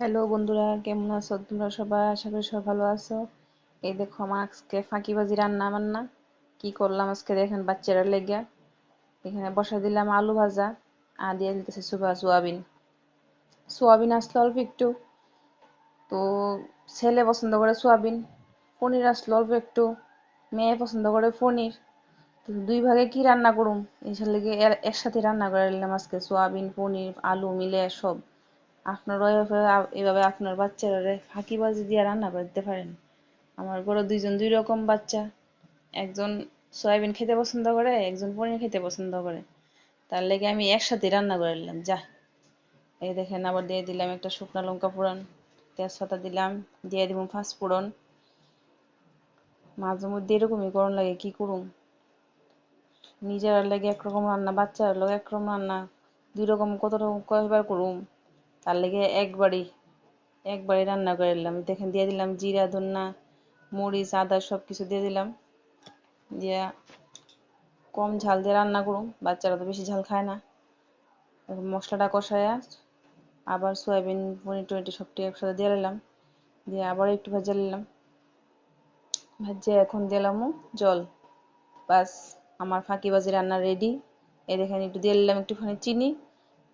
Hello বন্ধুরা, কেমন আছো তোমরা সবাই? আশা করি সবাই ভালো আছো। এই দেখো আমার আজকে ফাঁকিবাজি রান্না বান্না কি করলাম আজকে দেখেন বাচ্চারা লেগে। এখানে বসা দিলাম আলু ভাজা আর দিয়ে দিতেছি সোয়াবিন। সোয়াবিন আসলো অল্প একটু, তো ছেলে পছন্দ করে সোয়াবিন। পনির আসলো অল্প একটু, মেয়ে পছন্দ করে পনির। তো দুই ভাগে কি রান্না করুম, এসব লেগে একসাথে রান্না করে নিলাম আজকে সোয়াবিন পনির আলু মিলে সব। আপনারাও এভাবে আপনার বাচ্চারা ফাঁকিবাজি দিয়ে রান্না করে দিতে পারেন। আমার ঘরে দুইজন দুই রকম বাচ্চা, একজন সয়াবিন খেতে পছন্দ করে, একজন পনির খেতে পছন্দ করে। তার লেগে আমি একসাথে রান্না করে নিলাম। যা, এই দেখেন আবার দিয়ে দিলাম একটা শুকনো লঙ্কা ফোড়ন, তেজপাতা দিলাম, দিয়ে দিব পাঁচ ফোড়ন। মাঝে মধ্যে এরকমই করণ লাগে, কি করুম। নিজের লাগে একরকম রান্না, বাচ্চার লাগে একরকম রান্না, দুই রকম কত রকম কয়বার করুম। তার লেগে একবারই রান্না করে নিলাম। দেখেন দিয়ে দিলাম জিরা ধনিয়া মরিচ আদা সব কিছু দিয়ে দিলাম, দিয়া কম ঝাল দিয়ে রান্না করুম, বাচ্চারা তো বেশি ঝাল খায় না। এখন মশলাটা কষায়া আবার সয়াবিন পনির টনির সবটি একসাথে দিয়ে দিলাম, দিয়ে আবার একটু ভেজে নিলাম, ভেজে এখন দিলাম জল। বাস, আমার ফাঁকিবাজি রান্না রেডি। এই দেখেন একটু দিয়ে দিলাম একটুখানি চিনি,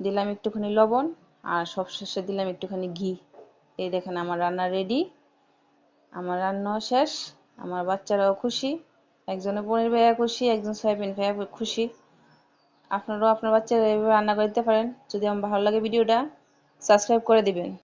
দিলাম একটুখানি লবণ, আর সবশেষে দিলাম একটুখানি ঘি। এই দেখেন আমার রান্না রেডি, আমার রান্নাও শেষ। আমার বাচ্চারাও খুশি, একজনের পনির ভাইয়া খুশি, একজন সয়াবিন ভাইয়া খুশি। আপনারাও আপনার বাচ্চারা এইভাবে রান্না করে দিতে পারেন। যদি আমার ভালো লাগে ভিডিওটা সাবস্ক্রাইব করে দিবেন।